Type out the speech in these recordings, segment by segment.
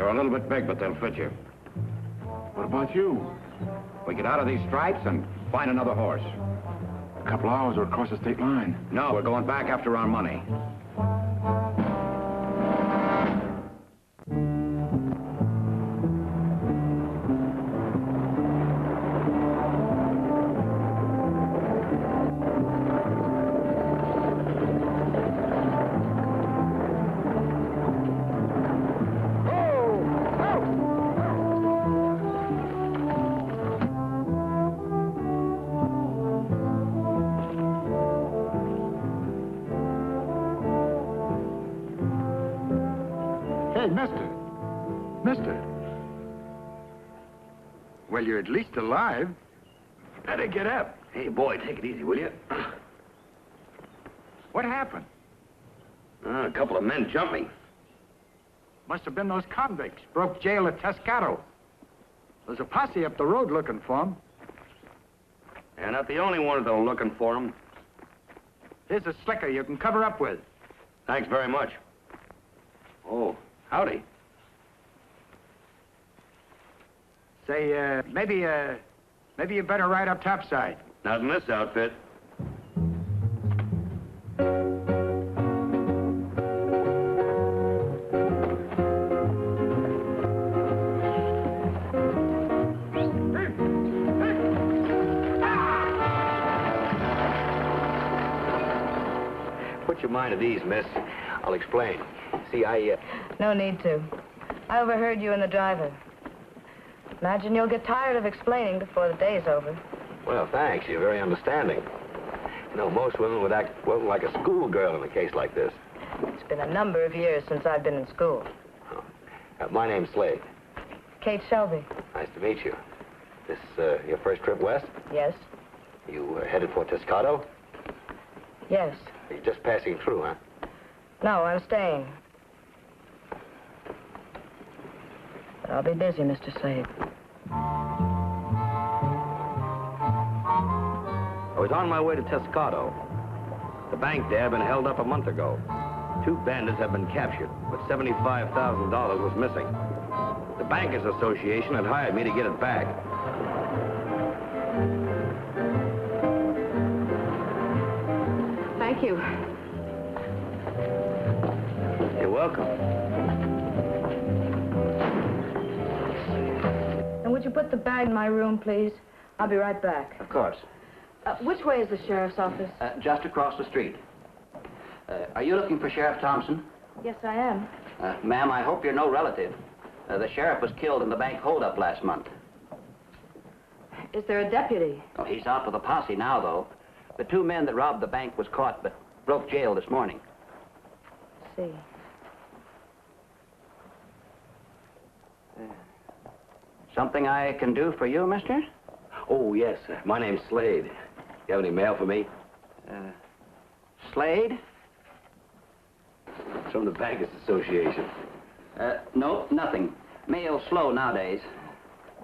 A little bit big, but they'll fit you. What about you? We get out of these stripes and find another horse. A couple hours or across the state line. No, we're going back after our money. Hey, mister. Well, you're at least alive. Better get up. Hey, boy, take it easy, will you? What happened? A couple of men jumped me. Must have been those convicts. Broke jail at Tescado. There's a posse up the road looking for them. And not the only ones that are looking for them. Here's a slicker you can cover up with. Thanks very much. Oh, howdy. Say, maybe you better ride up topside. Not in this outfit. Put your mind at ease, miss. I'll explain. See, No need to. I overheard you and the driver. Imagine you'll get tired of explaining before the day's over. Well, thanks. You're very understanding. You know, most women would act, well, like a schoolgirl in a case like this. It's been a number of years since I've been in school. Oh. My name's Slade. Kate Shelby. Nice to meet you. This, your first trip west? Yes. You headed for Tescado? Yes. You're just passing through, huh? No, I'm staying. But I'll be busy, Mr. Slade. I was on my way to Tescado. The bank there had been held up a month ago. 2 bandits have been captured, but $75,000 was missing. The Bankers Association had hired me to get it back. Thank you. You're welcome. And would you put the bag in my room, please? I'll be right back. Of course. Which way is the sheriff's office? Just across the street. Are you looking for Sheriff Thompson? Yes, I am. Ma'am, I hope you're no relative. The sheriff was killed in the bank holdup last month. Is there a deputy? Oh, he's out with a posse now, though. The 2 men that robbed the bank was caught, but broke jail this morning. See. Something I can do for you, mister? Oh, yes. My name's Slade. You have any mail for me? Slade? from the Bankers Association. No, nothing. Mail's slow nowadays.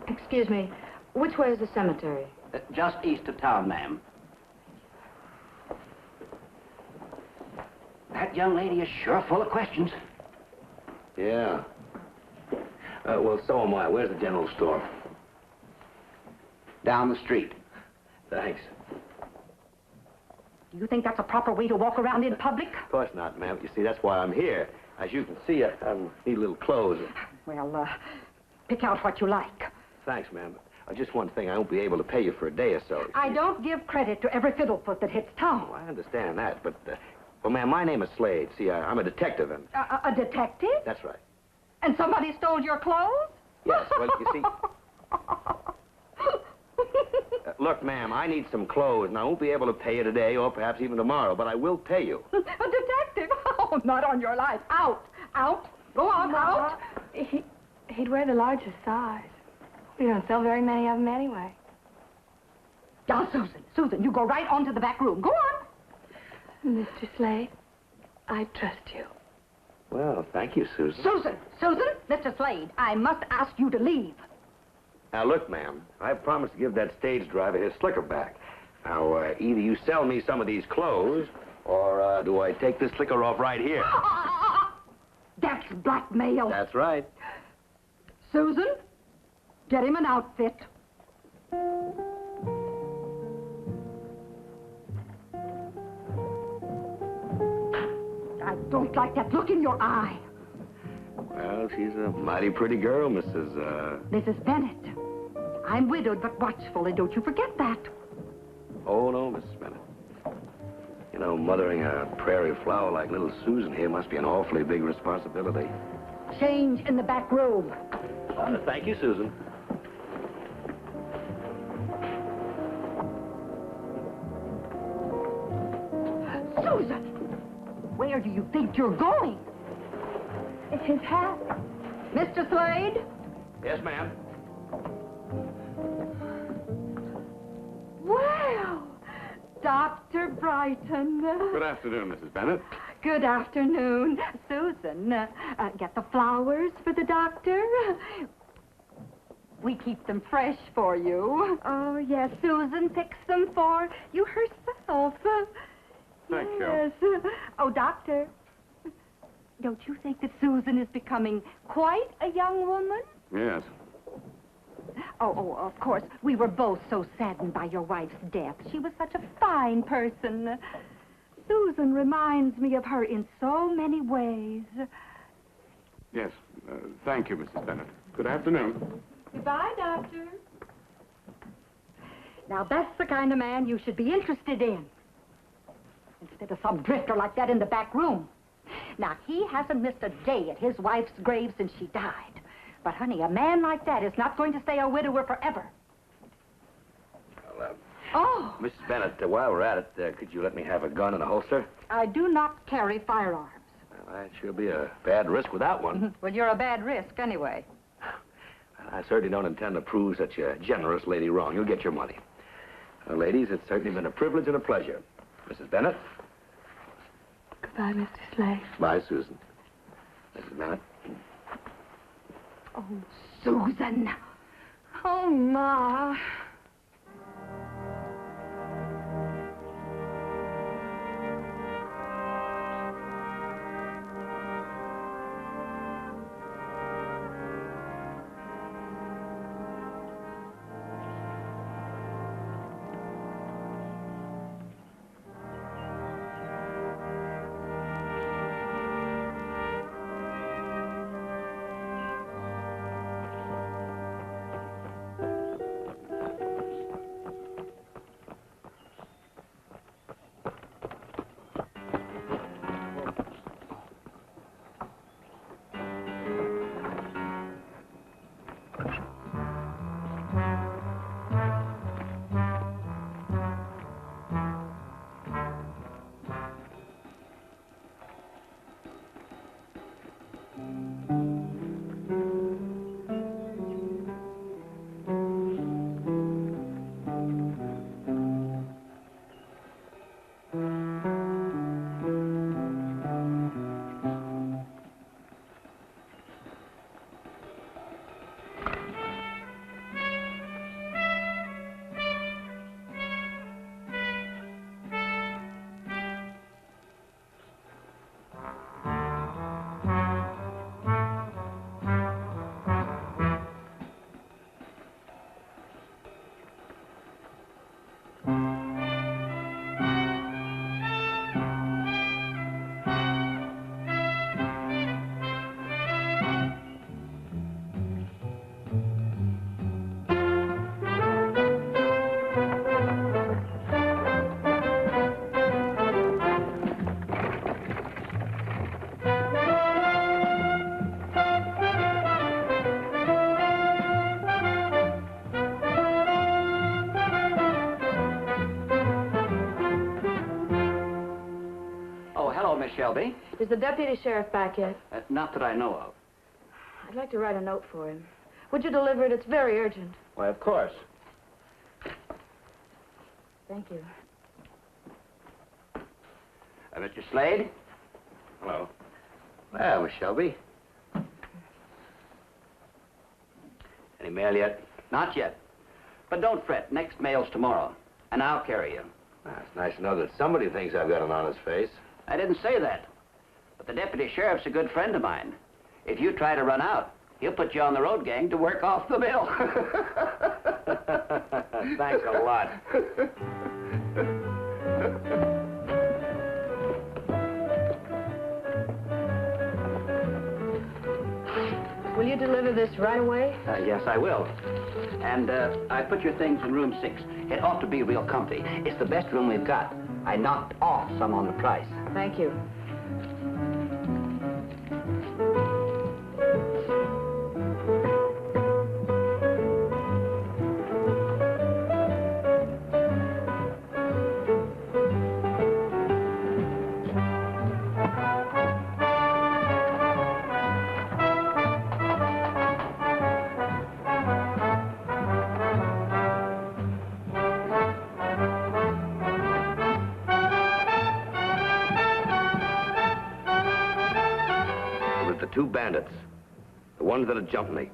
Excuse me, which way is the cemetery? Just east of town, ma'am. That young lady is sure full of questions. Yeah. Well, so am I. Where's the general store? Down the street. Thanks. Do you think that's a proper way to walk around in public? Of course not, ma'am. You see, that's why I'm here. As you can see, I need a little clothes. Well, pick out what you like. Thanks, ma'am. Just one thing. I won't be able to pay you for a day or so. I don't give credit to every fiddlefoot that hits town. Oh, I understand that, but, well, ma'am, my name is Slade. See, I'm a detective, and... A detective? That's right. And somebody stole your clothes? Yes, well, you see... Look, ma'am, I need some clothes, and I won't be able to pay you today or perhaps even tomorrow, but I will pay you. A detective? Oh, not on your life. Out. Out. Go on, out. He'd wear the largest size. We don't sell very many of them anyway. Now, Susan, you go right on to the back room. Go on. Mr. Slade, I trust you. Well, thank you, Susan. Susan, Mr. Slade, I must ask you to leave. Now, look, ma'am, I promised to give that stage driver his slicker back. Now, either you sell me some of these clothes, or do I take this slicker off right here? That's blackmail. That's right. Susan, get him an outfit. I don't like that look in your eye. Well, she's a mighty pretty girl, Mrs. Bennett. I'm widowed but watchful, and don't you forget that. Oh, no, Mrs. Bennett. You know, mothering a prairie flower like little Susan here must be an awfully big responsibility. Change in the back room. Thank you, Susan. Susan! Where do you think you're going? His hat. Mr. Slade? Yes, ma'am. Well, Dr. Brighton. Good afternoon, Mrs. Bennett. Good afternoon. Susan, get the flowers for the doctor. We keep them fresh for you. Oh, yes, Susan picks them for you herself. Thank you. Yes. Oh, doctor, don't you think that Susan is becoming quite a young woman? Yes. Oh, of course. We were both so saddened by your wife's death. She was such a fine person. Susan reminds me of her in so many ways. Yes. Thank you, Mrs. Bennett. Good afternoon. Goodbye, Doctor. Now, that's the kind of man you should be interested in. Instead of some drifter like that in the back room. Now, he hasn't missed a day at his wife's grave since she died. But, honey, a man like that is not going to stay a widower forever. Well, Oh! Mrs. Bennett, while we're at it, could you let me have a gun and a holster? I do not carry firearms. Well, that sure be a bad risk without one. Well, you're a bad risk anyway. I certainly don't intend to prove such a generous lady wrong. You'll get your money. Ladies, it's certainly been a privilege and a pleasure. Mrs. Bennett? Goodbye, Mr. Slade. Bye, Susan. Mrs. Bennett? Oh, Susan. Oh, Ma. Shelby. Is the deputy sheriff back yet? Not that I know of. I'd like to write a note for him. Would you deliver it? It's very urgent. Why, of course. Thank you. Mr. Slade? Hello. Well, Miss Shelby. Any mail yet? Not yet. But don't fret. Next mail's tomorrow. And I'll carry you. It's nice to know that somebody thinks I've got an honest face. I didn't say that. But the deputy sheriff's a good friend of mine. If you try to run out, he'll put you on the road gang to work off the bill. Thanks a lot. Will you deliver this right away? Yes, I will. And I put your things in room 6. It ought to be real comfy. It's the best room we've got. I knocked off some on the price. Thank you. Two bandits. The ones that had jumped me.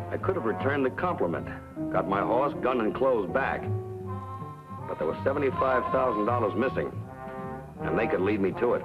I could have returned the compliment, got my horse, gun, and clothes back. But there was $75,000 missing, and they could lead me to it.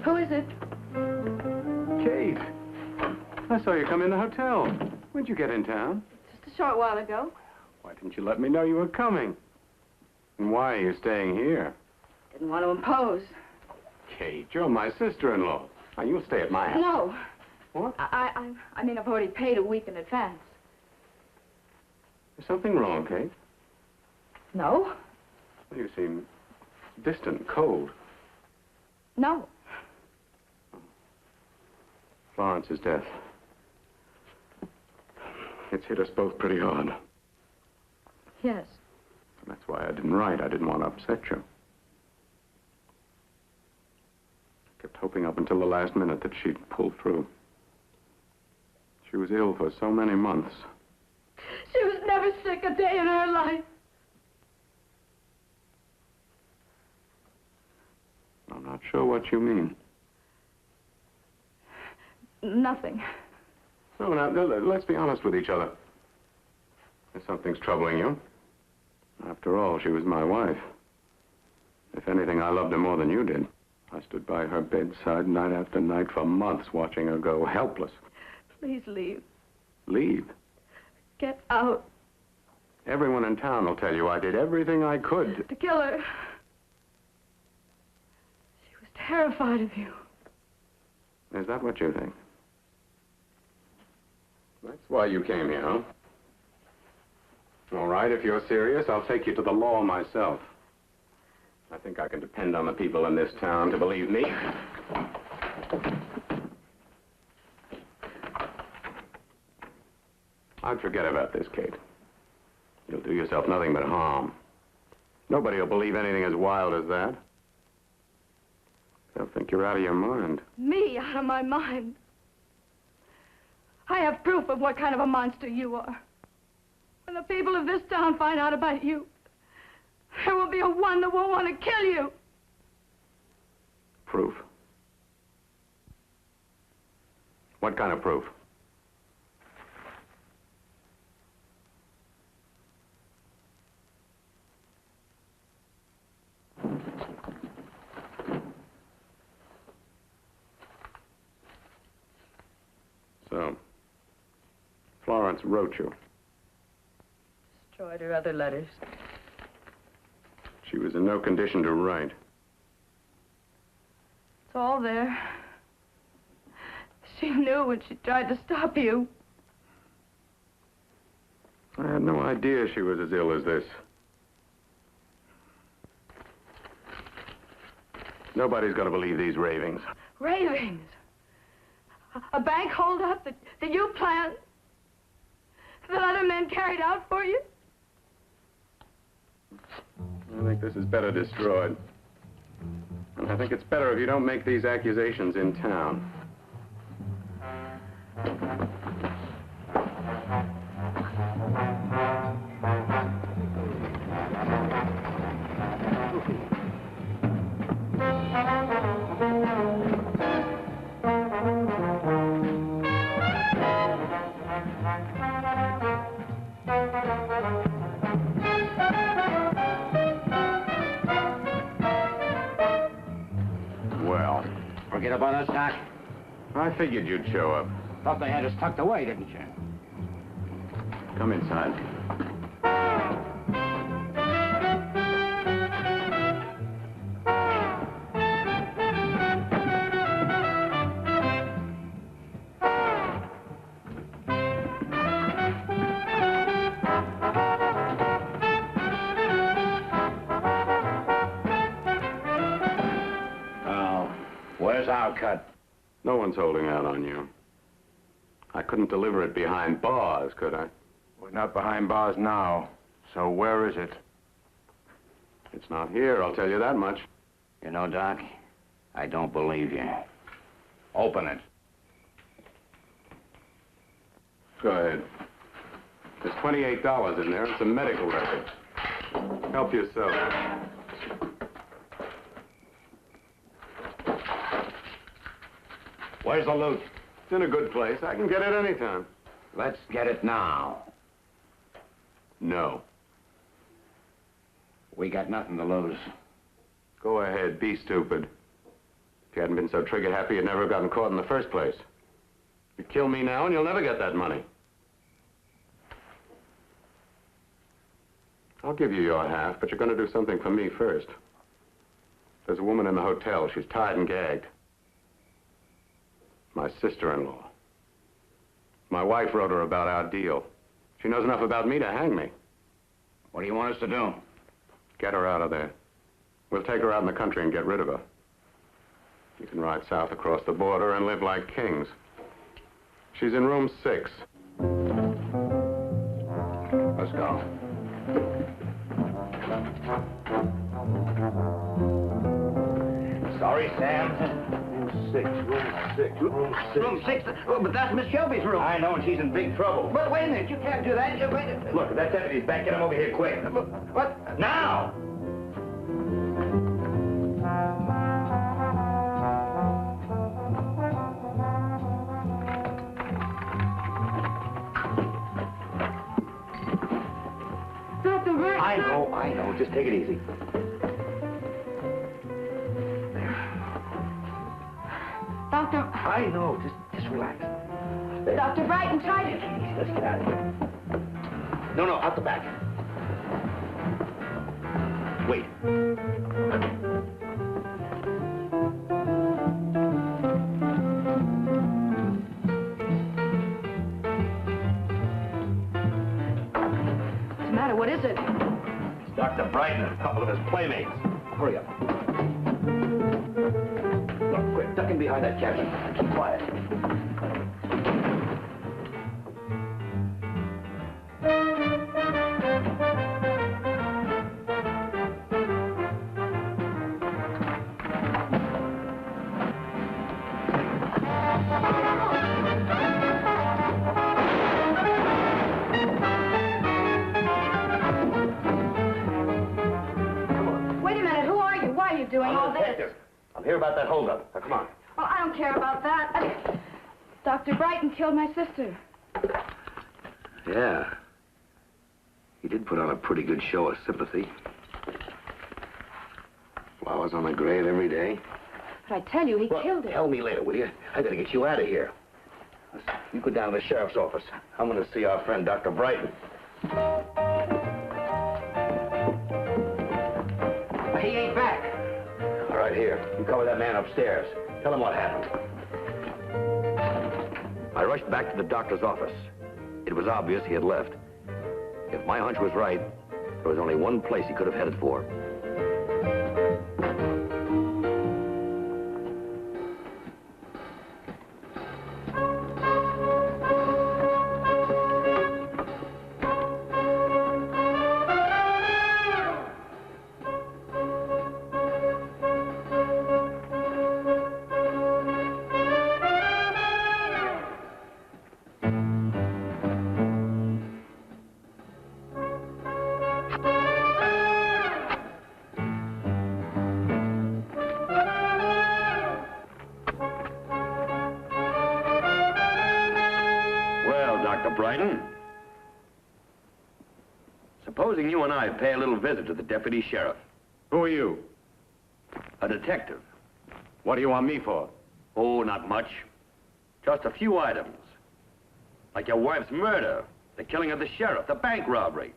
Who is it? Kate, I saw you come in the hotel. When'd you get in town? Just a short while ago. Why didn't you let me know you were coming? And why are you staying here? Didn't want to impose. Kate, you're my sister-in-law. Now, you'll stay at my house. No. What? I mean, I've already paid a week in advance. Is something wrong, Kate? No? Well, you seem distant, cold. No. Florence's death. It's hit us both pretty hard. Yes. That's why I didn't write. I didn't want to upset you. I kept hoping up until the last minute that she'd pull through. She was ill for so many months. She was never sick a day in her life. I'm not sure what you mean. Nothing. No, now, let's be honest with each other. If something's troubling you. After all, she was my wife. If anything, I loved her more than you did. I stood by her bedside night after night for months, watching her go helpless. Please leave. Leave? Get out. Everyone in town will tell you I did everything I could. To kill her. She was terrified of you. Is that what you think? That's why you came here, huh? All right, if you're serious, I'll take you to the law myself. I think I can depend on the people in this town to believe me. I'd forget about this, Kate. You'll do yourself nothing but harm. Nobody will believe anything as wild as that. They'll think you're out of your mind. Me out of my mind? I have proof of what kind of a monster you are. When the people of this town find out about you, there will be a one that won't want to kill you. Proof? What kind of proof? So, Florence wrote you. Destroyed her other letters. She was in no condition to write. It's all there. She knew when she tried to stop you. I had no idea she was as ill as this. Nobody's going to believe these ravings. Ravings? A bank holdup that you planned? That other men carried out for you? I think this is better destroyed. And I think it's better if you don't make these accusations in town. Well, Forget about us, Doc? I figured you'd show up. Thought they had us tucked away, didn't you? Come inside. Where's our cut? No one's holding out on you. I couldn't deliver it behind bars, could I? We're not behind bars now. So where is it? It's not here, I'll tell you that much. You know, Doc, I don't believe you. Open it. Go ahead. There's $28 in there. It's a medical record. Help yourself. Where's the loot? It's in a good place. I can get it anytime. Let's get it now. No. We got nothing to lose. Go ahead, be stupid. If you hadn't been so trigger-happy, you'd never have gotten caught in the first place. You kill me now, and you'll never get that money. I'll give you your half, but you're going to do something for me first. There's a woman in the hotel. She's tied and gagged. My sister-in-law. My wife wrote her about our deal. She knows enough about me to hang me. What do you want us to do? Get her out of there. We'll take her out in the country and get rid of her. You can ride south across the border and live like kings. She's in room 6. Let's go. Sorry, Sam. Room 6? Oh, but that's Miss Shelby's room. I know, and she's in big trouble. But wait a minute, you can't do that. Wait. Look, that deputy's back. Get him over here quick. What? Now! Dr. Brighton. I know. Just take it easy. Doctor. I know. Just relax. Dr. Brighton, try to... Easy. Let's get out of here. No, out the back. Wait. What's the matter? What is it? It's Dr. Brighton and a couple of his playmates. Hurry up. Look, quick, duck in behind that cabinet. Keep quiet. doing I'm all a this? detective. I'm here about that holdup. Now, come on. Well, I don't care about that. Dr. Brighton killed my sister. Yeah. He did put on a pretty good show of sympathy. Flowers on the grave every day. But I tell you, he killed her. Tell me later, will you? I gotta get you out of here. You go down to the sheriff's office. I'm gonna see our friend, Dr. Brighton. He ain't back. All right, here. You cover that man upstairs. Tell him what happened. I rushed back to the doctor's office. It was obvious he had left. If my hunch was right, there was only one place he could have headed for. Brighton. Supposing you and I pay a little visit to the deputy sheriff. Who are you? A detective. What do you want me for? Oh, not much. Just a few items. Like your wife's murder, the killing of the sheriff, the bank robbery,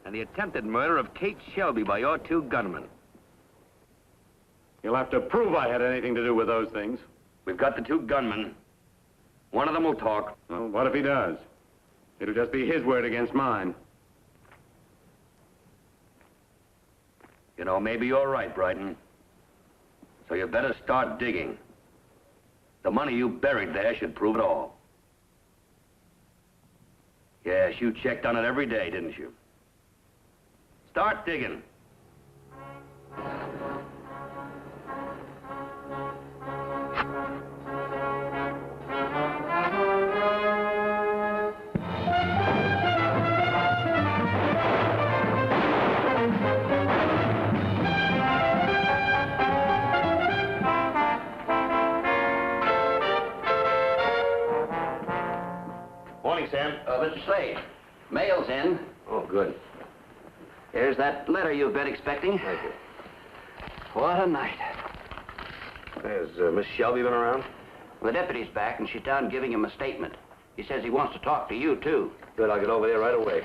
and the attempted murder of Kate Shelby by your two gunmen. You'll have to prove I had anything to do with those things. We've got the two gunmen. One of them will talk. Well, what if he does? It'll just be his word against mine. You know, maybe you're right, Brighton. So you better start digging. The money you buried there should prove it all. Yes, you checked on it every day, didn't you? Start digging. Morning, Sam. Mr. Slade, mail's in. Oh, good. Here's that letter you've been expecting. Thank you. What a night. Has Miss Shelby been around? The deputy's back, and she's down giving him a statement. He says he wants to talk to you, too. Good, I'll get over there right away.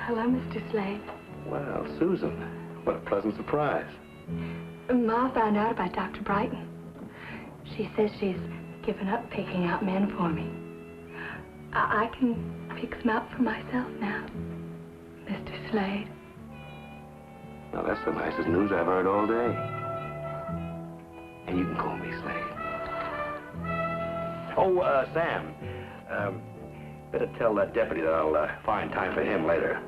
Hello, Mr. Slade. Well, Susan, what a pleasant surprise. Ma found out about Dr. Brighton. She says she's given up picking out men for me. I can pick them out for myself now, Mr. Slade. Now, that's the nicest news I've heard all day. And you can call me Slade. Oh, Sam, better tell that deputy that I'll find time for him later.